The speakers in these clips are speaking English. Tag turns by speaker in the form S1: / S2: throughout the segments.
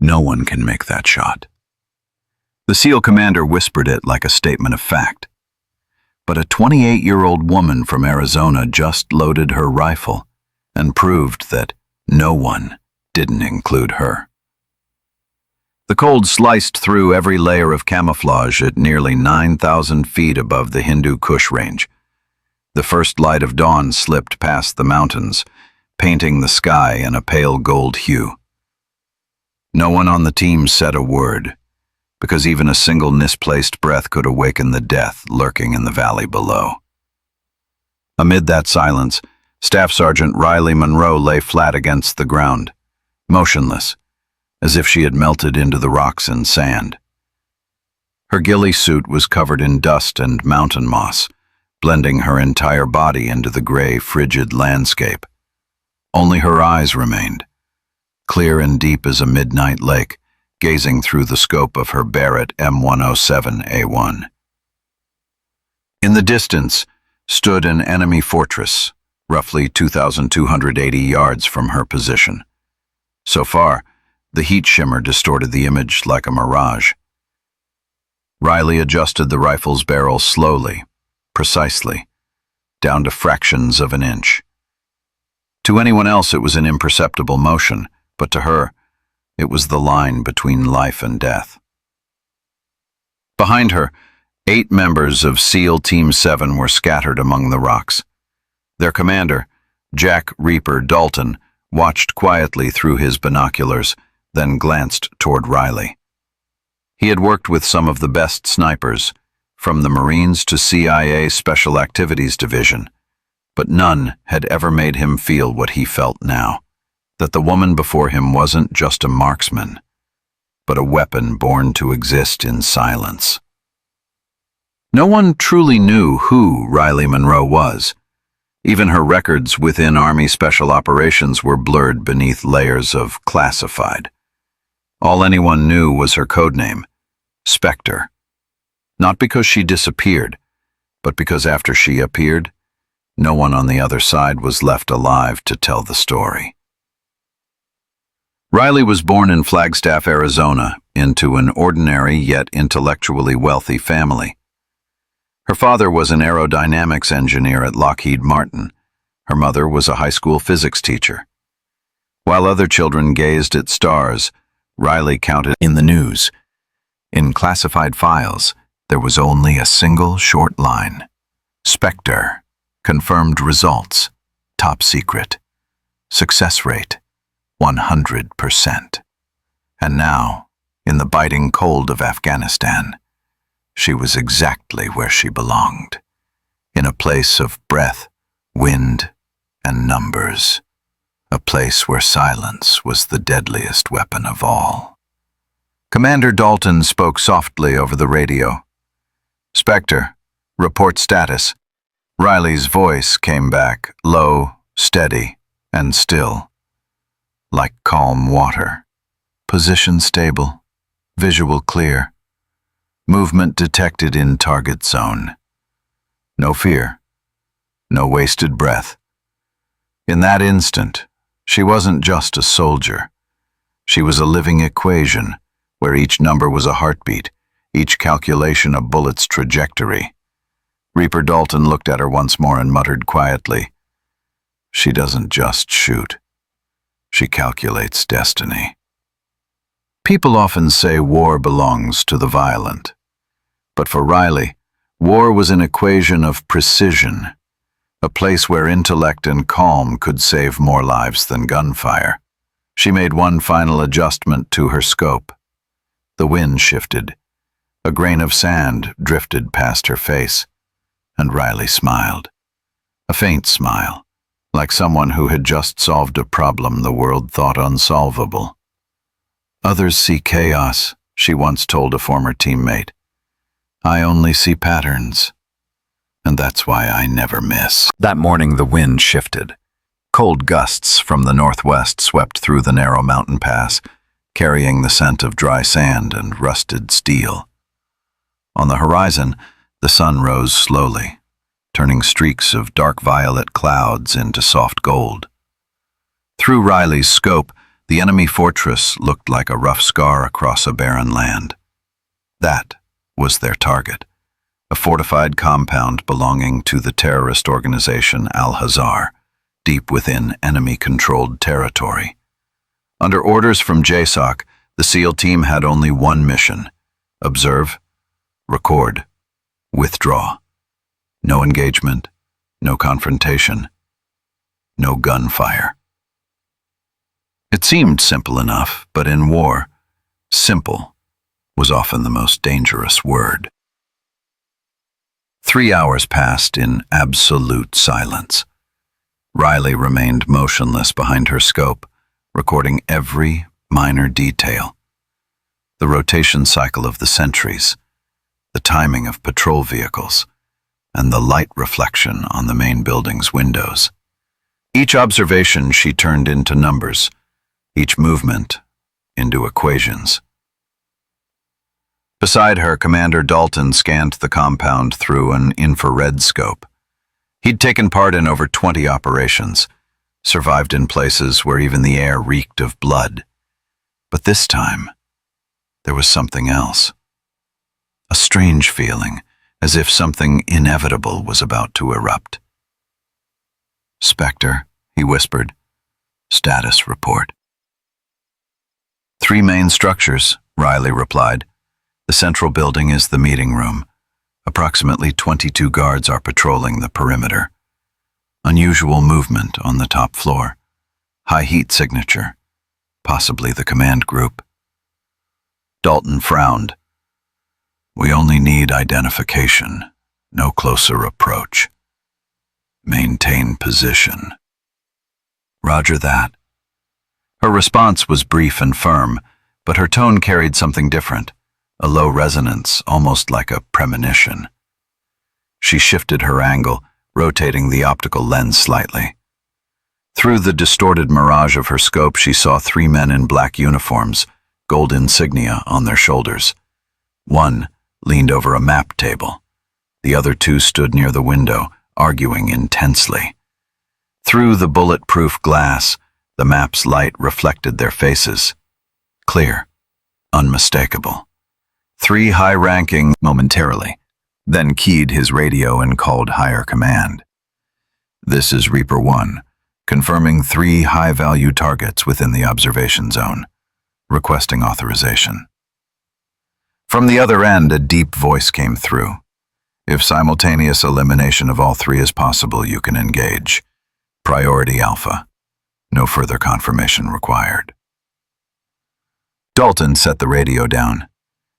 S1: No one can make that shot. The SEAL commander whispered it like a statement of fact. But a 28-year-old woman from Arizona just loaded her rifle and proved that no one didn't include her. The cold sliced through every layer of camouflage at nearly 9,000 feet above the Hindu Kush range. The first light of dawn slipped past the mountains, painting the sky in a pale gold hue. No one on the team said a word, because even a single misplaced breath could awaken the death lurking in the valley below. Amid that silence, Staff Sergeant Riley Monroe lay flat against the ground, motionless, as if she had melted into the rocks and sand. Her ghillie suit was covered in dust and mountain moss, blending her entire body into the gray, frigid landscape. Only her eyes remained, clear and deep as a midnight lake, gazing through the scope of her Barrett M107A1. In the distance stood an enemy fortress, roughly 2,280 yards from her position. So far, the heat shimmer distorted the image like a mirage. Riley adjusted the rifle's barrel slowly, precisely, down to fractions of an inch. To anyone else it was an imperceptible motion, but to her, it was the line between life and death. Behind her, 8 members of SEAL Team 7 were scattered among the rocks. Their commander, Jack Reaper Dalton, watched quietly through his binoculars, then glanced toward Riley. He had worked with some of the best snipers, from the Marines to CIA Special Activities Division, but none had ever made him feel what he felt now, that the woman before him wasn't just a marksman, but a weapon born to exist in silence. No one truly knew who Riley Monroe was. Even her records within Army Special Operations were blurred beneath layers of classified. All anyone knew was her codename, Spectre. Not because she disappeared, but because after she appeared, no one on the other side was left alive to tell the story. Riley was born in Flagstaff, Arizona, into an ordinary yet intellectually wealthy family. Her father was an aerodynamics engineer at Lockheed Martin. Her mother was a high school physics teacher. While other children gazed at stars, Riley counted in the news. In classified files, there was only a single short line. Spectre. Confirmed results. Top secret. Success rate. 100%. And now, in the biting cold of Afghanistan, she was exactly where she belonged, in a place of breath, wind, and numbers, a place where silence was the deadliest weapon of all. Commander Dalton spoke softly over the radio. "Spectre, report status." Riley's voice came back, low, steady, and still, like calm water. Position stable, visual clear. Movement detected in target zone. No fear. No wasted breath. In that instant, she wasn't just a soldier. She was a living equation, where each number was a heartbeat, each calculation a bullet's trajectory. Reaper Dalton looked at her once more and muttered quietly, "She doesn't just shoot. She calculates destiny." People often say war belongs to the violent. But for Riley, war was an equation of precision, a place where intellect and calm could save more lives than gunfire. She made one final adjustment to her scope. The wind shifted. A grain of sand drifted past her face, and Riley smiled. A faint smile, like someone who had just solved a problem the world thought unsolvable. "Others see chaos," she once told a former teammate. "I only see patterns, and that's why I never miss." That morning the wind shifted. Cold gusts from the northwest swept through the narrow mountain pass, carrying the scent of dry sand and rusted steel. On the horizon, the sun rose slowly, turning streaks of dark violet clouds into soft gold. Through Riley's scope, The enemy fortress looked like a rough scar across a barren land. That was their target, a fortified compound belonging to the terrorist organization Al-Hazar, deep within enemy-controlled territory. Under orders from JSOC, the SEAL team had only one mission: observe, record, withdraw. No engagement, no confrontation, no gunfire. It seemed simple enough, but in war, simple was often the most dangerous word. 3 hours passed in absolute silence. Riley remained motionless behind her scope, recording every minor detail. The rotation cycle of the sentries, the timing of patrol vehicles, and the light reflection on the main building's windows. Each observation she turned into numbers, each movement into equations. Beside her, Commander Dalton scanned the compound through an infrared scope. He'd taken part in over 20 operations, survived in places where even the air reeked of blood. But this time, there was something else. A strange feeling, as if something inevitable was about to erupt. "Spectre," he whispered. "Status report." 3 main structures, Riley replied. The central building is the meeting room. Approximately 22 guards are patrolling the perimeter. Unusual movement on the top floor. High heat signature. Possibly the command group. Dalton frowned. "We only need identification, no closer approach. Maintain position." "Roger that." Her response was brief and firm, but her tone carried something different, a low resonance, almost like a premonition. She shifted her angle, rotating the optical lens slightly. Through the distorted mirage of her scope, she saw 3 men in black uniforms, gold insignia on their shoulders. One leaned over a map table. The other 2 stood near the window, arguing intensely. Through the bulletproof glass, the map's light reflected their faces. Clear, unmistakable. 3 high-ranking momentarily, then keyed his radio and called higher command. "This is Reaper 1, confirming 3 high-value targets within the observation zone. Requesting authorization." From the other end, a deep voice came through. "If simultaneous elimination of all 3 is possible, you can engage. Priority Alpha. No further confirmation required." Dalton set the radio down.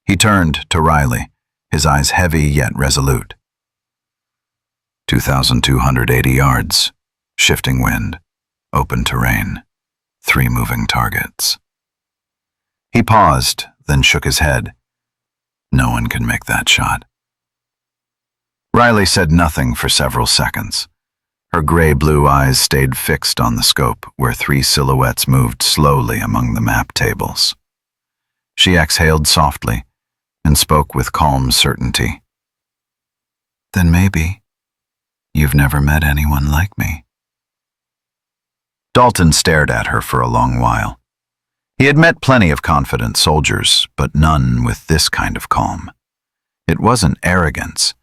S1: He turned to Riley, his eyes heavy yet resolute. 2,280 yards, shifting wind, open terrain, 3 moving targets. He paused, then shook his head. "No one can make that shot." Riley said nothing for several seconds. Her gray-blue eyes stayed fixed on the scope, where 3 silhouettes moved slowly among the map tables. She exhaled softly and spoke with calm certainty. "Then maybe you've never met anyone like me." Dalton stared at her for a long while. He had met plenty of confident soldiers, but none with this kind of calm. It wasn't arrogance.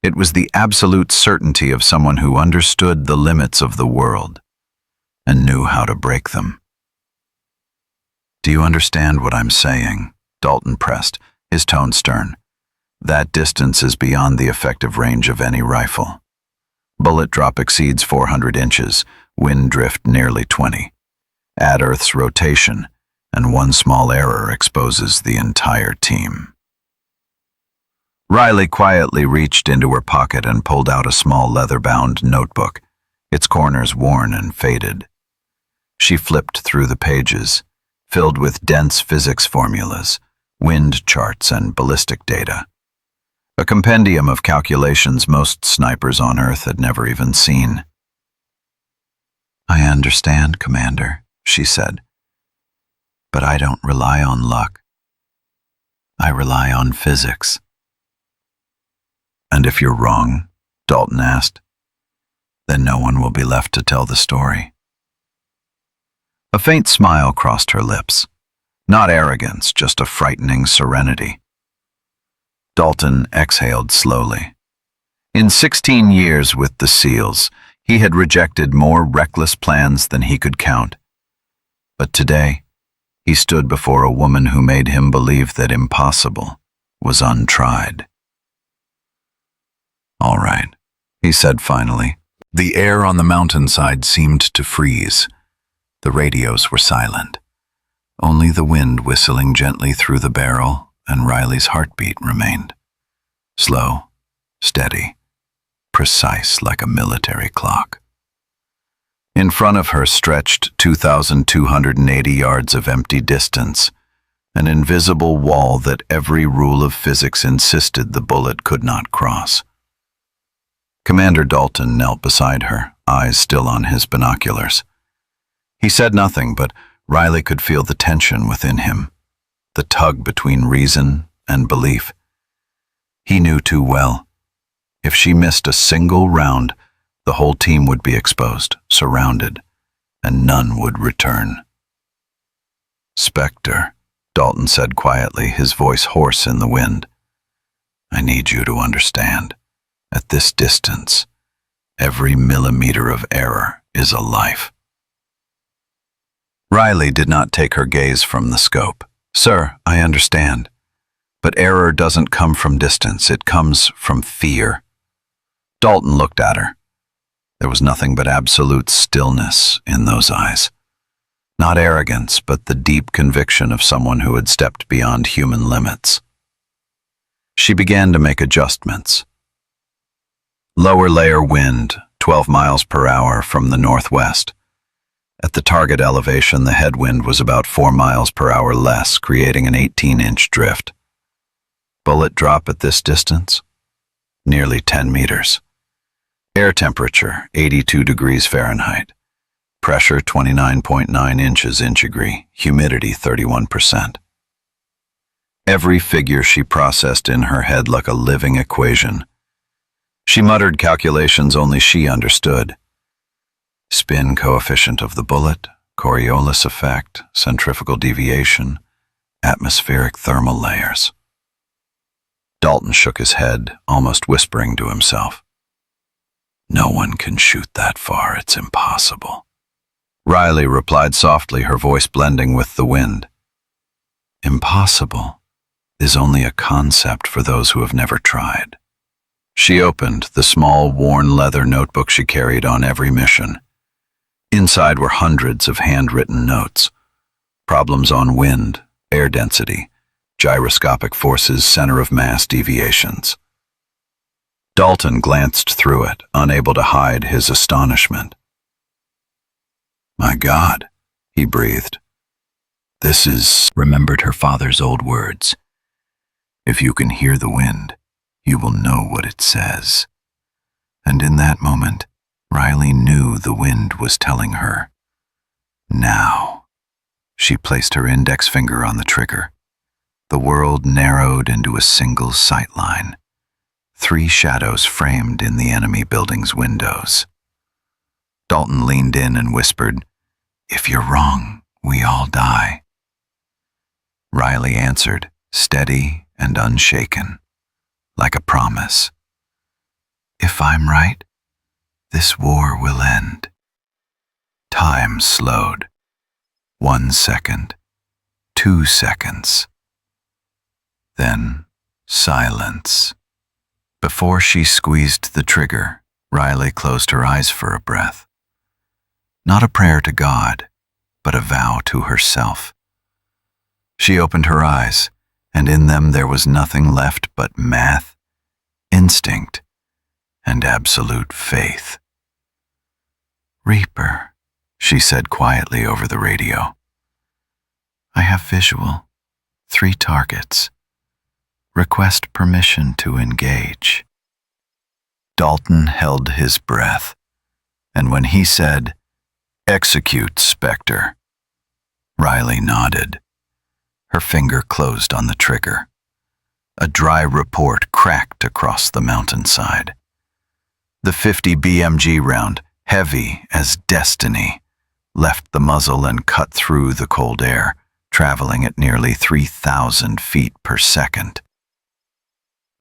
S1: It was the absolute certainty of someone who understood the limits of the world and knew how to break them. "Do you understand what I'm saying?" Dalton pressed, his tone stern. "That distance is beyond the effective range of any rifle. Bullet drop exceeds 400 inches, wind drift nearly 20. Add Earth's rotation, and one small error exposes the entire team." Riley quietly reached into her pocket and pulled out a small leather-bound notebook, its corners worn and faded. She flipped through the pages, filled with dense physics formulas, wind charts, and ballistic data. A compendium of calculations most snipers on Earth had never even seen. "I understand, Commander," she said. "But I don't rely on luck. I rely on physics." "And if you're wrong," Dalton asked, "then no one will be left to tell the story." A faint smile crossed her lips. Not arrogance, just a frightening serenity. Dalton exhaled slowly. In 16 years with the SEALs, he had rejected more reckless plans than he could count. But today, he stood before a woman who made him believe that impossible was untried. "All right," he said finally. The air on the mountainside seemed to freeze. The radios were silent. Only the wind whistling gently through the barrel and Riley's heartbeat remained. Slow, steady, precise like a military clock. In front of her stretched 2,280 yards of empty distance, an invisible wall that every rule of physics insisted the bullet could not cross. Commander Dalton knelt beside her, eyes still on his binoculars. He said nothing, but Riley could feel the tension within him, the tug between reason and belief. He knew too well. If she missed a single round, the whole team would be exposed, surrounded, and none would return. "Spectre," Dalton said quietly, his voice hoarse in the wind. "I need you to understand. At this distance, every millimeter of error is a life." Riley did not take her gaze from the scope. "Sir, I understand. But error doesn't come from distance, it comes from fear." Dalton looked at her. There was nothing but absolute stillness in those eyes. Not arrogance, but the deep conviction of someone who had stepped beyond human limits. She began to make adjustments. Lower layer wind, 12 miles per hour from the northwest. At the target elevation, the headwind was about 4 miles per hour less, creating an 18-inch drift. Bullet drop at this distance? Nearly 10 meters. Air temperature, 82 degrees Fahrenheit. Pressure, 29.9 inches inchigree. Humidity, 31%. Every figure she processed in her head like a living equation. She muttered calculations only she understood. Spin coefficient of the bullet, Coriolis effect, centrifugal deviation, atmospheric thermal layers. Dalton shook his head, almost whispering to himself. "No one can shoot that far, it's impossible." Riley replied softly, her voice blending with the wind. "Impossible is only a concept for those who have never tried." She opened the small, worn leather notebook she carried on every mission. Inside were hundreds of handwritten notes. Problems on wind, air density, gyroscopic forces, center of mass deviations. Dalton glanced through it, unable to hide his astonishment. "My God," he breathed. "This is..." Remembered her father's old words. "If you can hear the wind, you will know what it says." And in that moment, Riley knew the wind was telling her. Now. She placed her index finger on the trigger. The world narrowed into a single sight line. 3 shadows framed in the enemy building's windows. Dalton leaned in and whispered, "If you're wrong, we all die." Riley answered, steady and unshaken, like a promise. "If I'm right, this war will end." Time slowed. 1 second, 2 seconds. Then silence. Before she squeezed the trigger, Riley closed her eyes for a breath. Not a prayer to God, but a vow to herself. She opened her eyes, and in them there was nothing left but math, instinct, and absolute faith. "Reaper," she said quietly over the radio. "I have visual. 3 targets. Request permission to engage." Dalton held his breath, and when he said, "Execute, Spectre," Riley nodded. Her finger closed on the trigger. A dry report cracked across the mountainside. The .50 BMG round, heavy as destiny, left the muzzle and cut through the cold air, traveling at nearly 3,000 feet per second,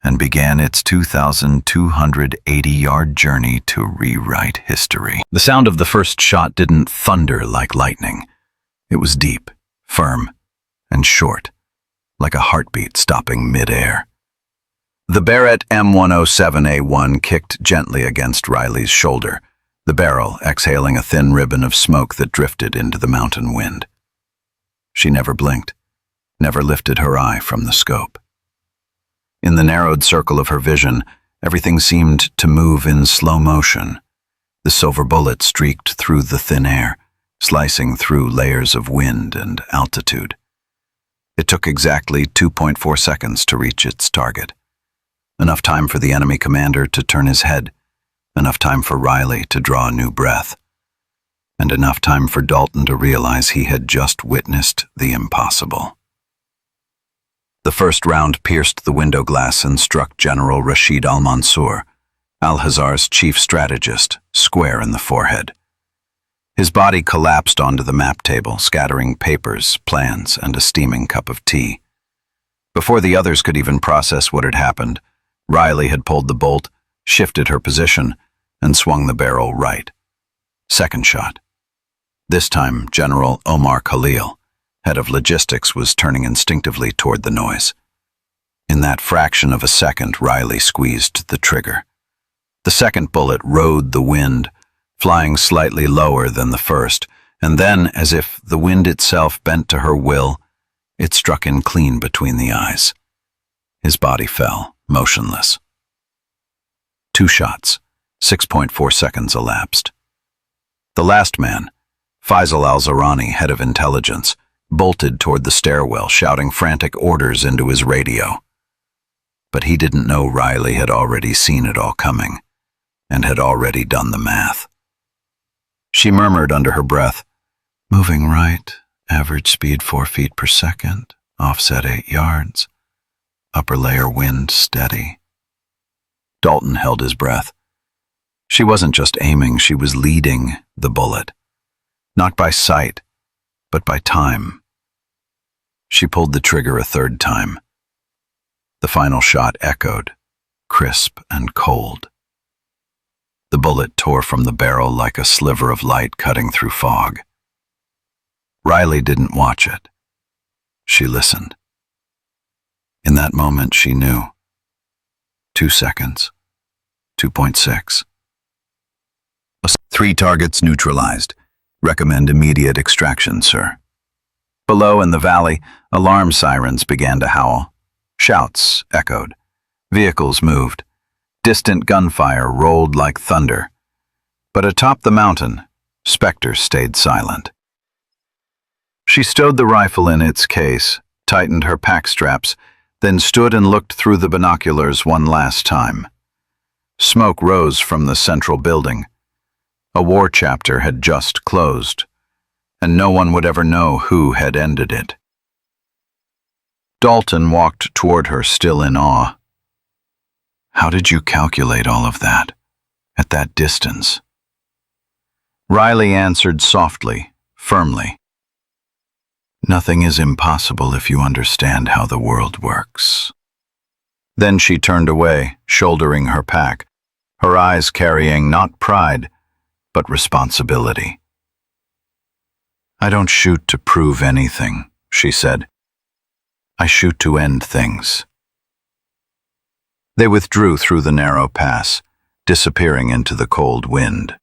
S1: and began its 2,280-yard journey to rewrite history. The sound of the first shot didn't thunder like lightning. It was deep, firm, and short, like a heartbeat stopping mid-air. The Barrett M107A1 kicked gently against Riley's shoulder, the barrel exhaling a thin ribbon of smoke that drifted into the mountain wind. She never blinked, never lifted her eye from the scope. In the narrowed circle of her vision, everything seemed to move in slow motion. The silver bullet streaked through the thin air, slicing through layers of wind and altitude. It took exactly 2.4 seconds to reach its target. Enough time for the enemy commander to turn his head, enough time for Riley to draw a new breath, and enough time for Dalton to realize he had just witnessed the impossible. The first round pierced the window glass and struck General Rashid al-Mansour, Al-Hazar's chief strategist, square in the forehead. His body collapsed onto the map table, scattering papers, plans, and a steaming cup of tea. Before the others could even process what had happened, Riley had pulled the bolt, shifted her position, and swung the barrel right. Second shot. This time, General Omar Khalil, head of logistics, was turning instinctively toward the noise. In that fraction of a second, Riley squeezed the trigger. The second bullet rode the wind, flying slightly lower than the first, and then, as if the wind itself bent to her will, it struck in clean between the eyes. His body fell, motionless. 2 shots, 6.4 seconds elapsed. The last man, Faisal al-Zahrani, head of intelligence, bolted toward the stairwell, shouting frantic orders into his radio. But he didn't know Riley had already seen it all coming, and had already done the math. She murmured under her breath, "Moving right, average speed 4 feet per second, offset 8 yards. Upper layer wind steady." Dalton held his breath. She wasn't just aiming, she was leading the bullet. Not by sight, but by time. She pulled the trigger a third time. The final shot echoed, crisp and cold. The bullet tore from the barrel like a sliver of light cutting through fog. Riley didn't watch it. She listened. In that moment, she knew. 2 seconds. 2.6. 3 targets neutralized. Recommend immediate extraction, sir. Below in the valley, alarm sirens began to howl. Shouts echoed. Vehicles moved. Distant gunfire rolled like thunder. But atop the mountain, Spectre stayed silent. She stowed the rifle in its case, tightened her pack straps, then stood and looked through the binoculars one last time. Smoke rose from the central building. A war chapter had just closed, and no one would ever know who had ended it. Dalton walked toward her, still in awe. "How did you calculate all of that, at that distance?" Riley answered softly, firmly. "Nothing is impossible if you understand how the world works." Then she turned away, shouldering her pack, her eyes carrying not pride, but responsibility. "I don't shoot to prove anything," she said. "I shoot to end things." They withdrew through the narrow pass, disappearing into the cold wind.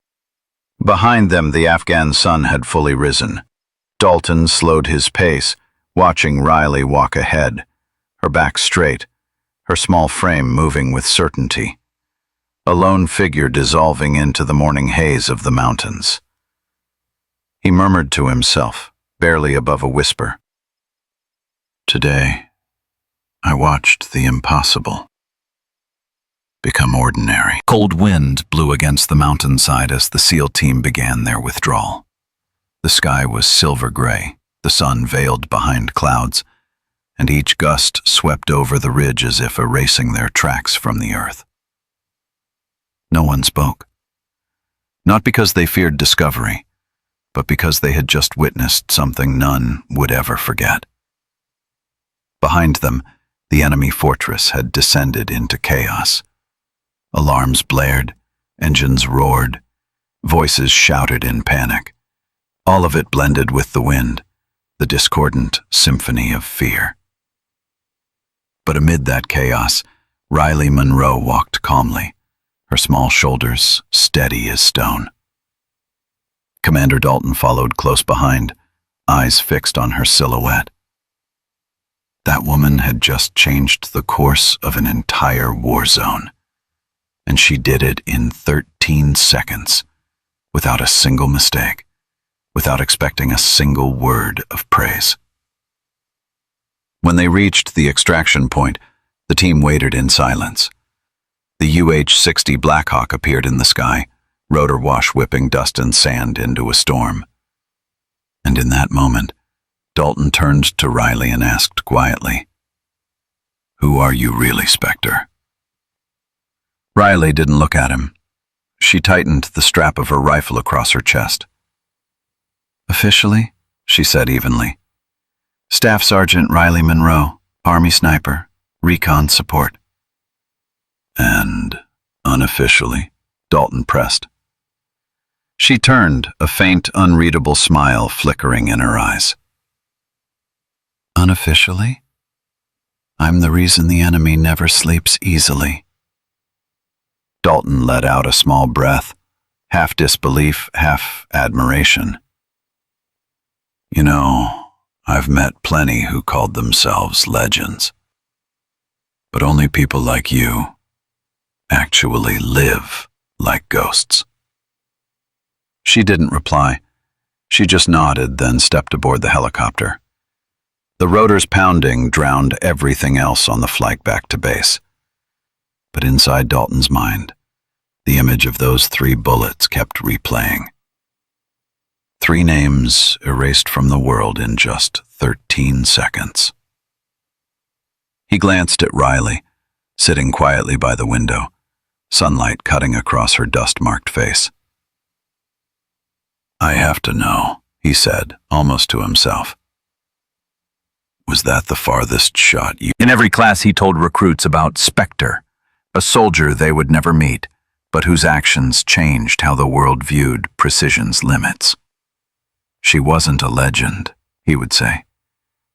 S1: Behind them, the Afghan sun had fully risen. Dalton slowed his pace, watching Riley walk ahead, her back straight, her small frame moving with certainty. A lone figure dissolving into the morning haze of the mountains. He murmured to himself, barely above a whisper. "Today, I watched the impossible become ordinary." Cold wind blew against the mountainside as the SEAL team began their withdrawal. The sky was silver gray, the sun veiled behind clouds, and each gust swept over the ridge as if erasing their tracks from the earth. No one spoke. Not because they feared discovery, but because they had just witnessed something none would ever forget. Behind them, the enemy fortress had descended into chaos. Alarms blared, engines roared, voices shouted in panic. All of it blended with the wind, the discordant symphony of fear. But amid that chaos, Riley Monroe walked calmly, her small shoulders steady as stone. Commander Dalton followed close behind, eyes fixed on her silhouette. That woman had just changed the course of an entire war zone, and she did it in 13 seconds, without a single mistake, without expecting a single word of praise. When they reached the extraction point, the team waited in silence. The UH-60 Blackhawk appeared in the sky, rotor wash whipping dust and sand into a storm. And in that moment, Dalton turned to Riley and asked quietly, "Who are you really, Spectre?" Riley didn't look at him. She tightened the strap of her rifle across her chest. "Officially," she said evenly, "Staff Sergeant Riley Monroe, Army Sniper, Recon Support." "And unofficially?" Dalton pressed. She turned, a faint, unreadable smile flickering in her eyes. "Unofficially? I'm the reason the enemy never sleeps easily." Dalton let out a small breath, half disbelief, half admiration. "You know, I've met plenty who called themselves legends. But only people like you actually live like ghosts." She didn't reply. She just nodded, then stepped aboard the helicopter. The rotor's pounding drowned everything else on the flight back to base. But inside Dalton's mind, the image of those 3 bullets kept replaying. 3 names erased from the world in just 13 seconds. He glanced at Riley, sitting quietly by the window, sunlight cutting across her dust-marked face. "I have to know," he said, almost to himself. "Was that the farthest shot you—" In every class he told recruits about Spectre, a soldier they would never meet, but whose actions changed how the world viewed precision's limits. "She wasn't a legend," he would say.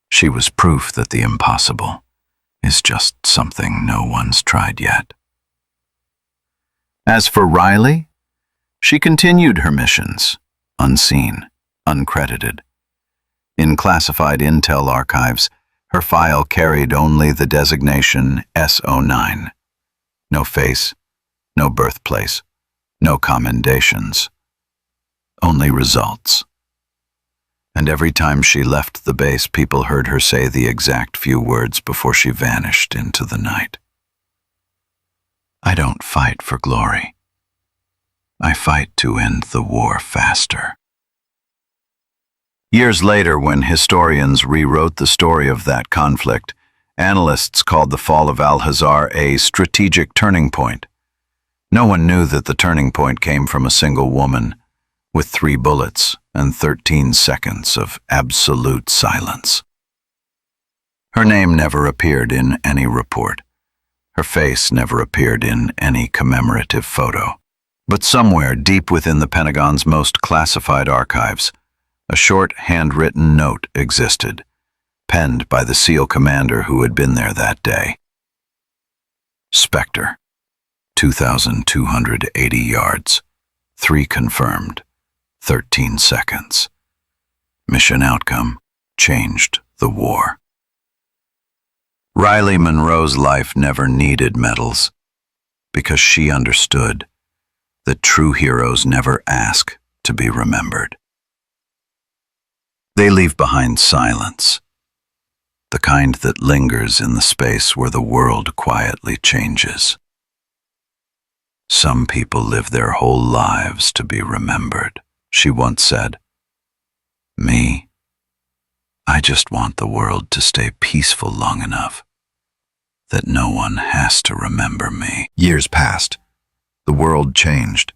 S1: "She was proof that the impossible is just something no one's tried yet." As for Riley, she continued her missions, unseen, uncredited. In classified intel archives, her file carried only the designation S09. No face, no birthplace, no commendations. Only results. And every time she left the base, people heard her say the exact few words before she vanished into the night. "I don't fight for glory. I fight to end the war faster." Years later, when historians rewrote the story of that conflict, analysts called the fall of Al-Hazar a strategic turning point. No one knew that the turning point came from a single woman, with 3 bullets and 13 seconds of absolute silence. Her name never appeared in any report. Her face never appeared in any commemorative photo. But somewhere deep within the Pentagon's most classified archives, a short handwritten note existed, penned by the SEAL commander who had been there that day. "Spectre, 2,280 yards, 3 confirmed, 13 seconds. Mission outcome, changed the war." Riley Monroe's life never needed medals, because she understood that true heroes never ask to be remembered. They leave behind silence, the kind that lingers in the space where the world quietly changes. "Some people live their whole lives to be remembered," she once said. "Me, I just want the world to stay peaceful long enough that no one has to remember me." Years passed. The world changed.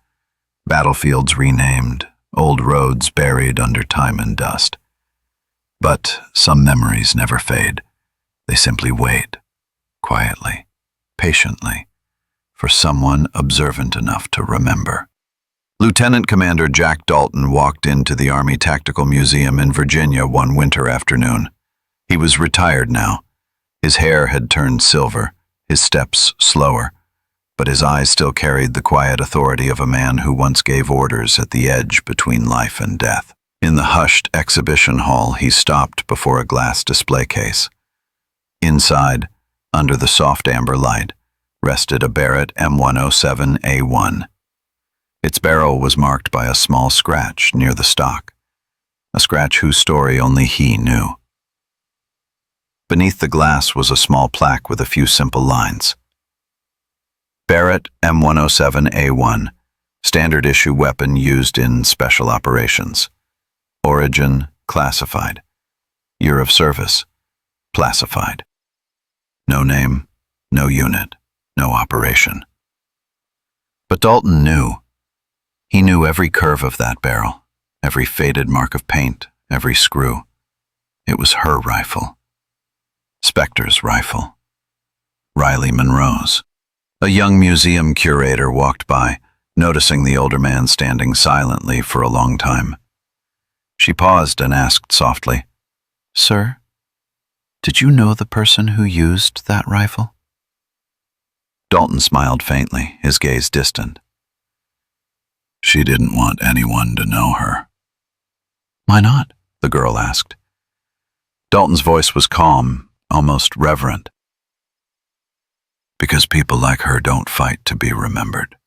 S1: Battlefields renamed, old roads buried under time and dust. But some memories never fade. They simply wait, quietly, patiently, for someone observant enough to remember. Lieutenant Commander Jack Dalton walked into the Army Tactical Museum in Virginia one winter afternoon. He was retired now. His hair had turned silver, his steps slower, but his eyes still carried the quiet authority of a man who once gave orders at the edge between life and death. In the hushed exhibition hall, he stopped before a glass display case. Inside, under the soft amber light, rested a Barrett M107A1. Its barrel was marked by a small scratch near the stock, a scratch whose story only he knew. Beneath the glass was a small plaque with a few simple lines. Barrett M107A1, standard issue weapon used in special operations. Origin, classified. Year of service, classified. No name, no unit, no operation. But Dalton knew. He knew every curve of that barrel, every faded mark of paint, every screw. It was her rifle. Spectre's rifle. Riley Monroe's. A young museum curator walked by, noticing the older man standing silently for a long time. She paused and asked softly, "Sir, did you know the person who used that rifle?" Dalton smiled faintly, his gaze distant. "She didn't want anyone to know her." "Why not?" the girl asked. Dalton's voice was calm, almost reverent. "Because people like her don't fight to be remembered.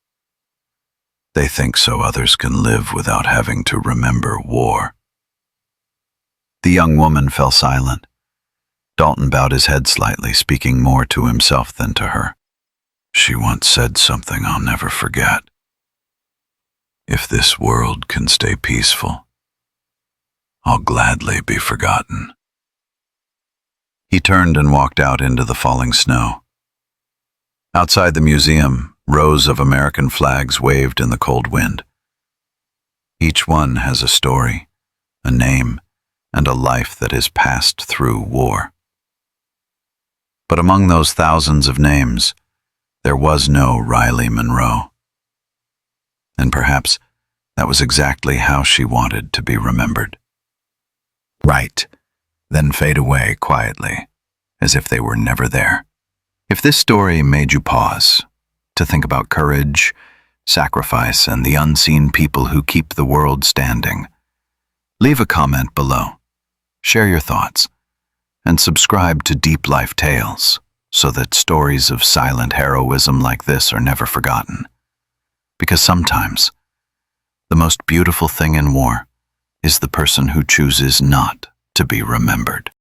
S1: They think so others can live without having to remember war." The young woman fell silent. Dalton bowed his head slightly, speaking more to himself than to her. "She once said something I'll never forget. If this world can stay peaceful, I'll gladly be forgotten." He turned and walked out into the falling snow. Outside the museum, rows of American flags waved in the cold wind. Each one has a story, a name, and a life that has passed through war. But among those thousands of names, there was no Riley Monroe. And perhaps that was exactly how she wanted to be remembered. Right, then fade away quietly, as if they were never there. If this story made you pause, to think about courage, sacrifice, and the unseen people who keep the world standing, leave a comment below, share your thoughts, and subscribe to Deep Life Tales so that stories of silent heroism like this are never forgotten. Because sometimes, the most beautiful thing in war is the person who chooses not to be remembered.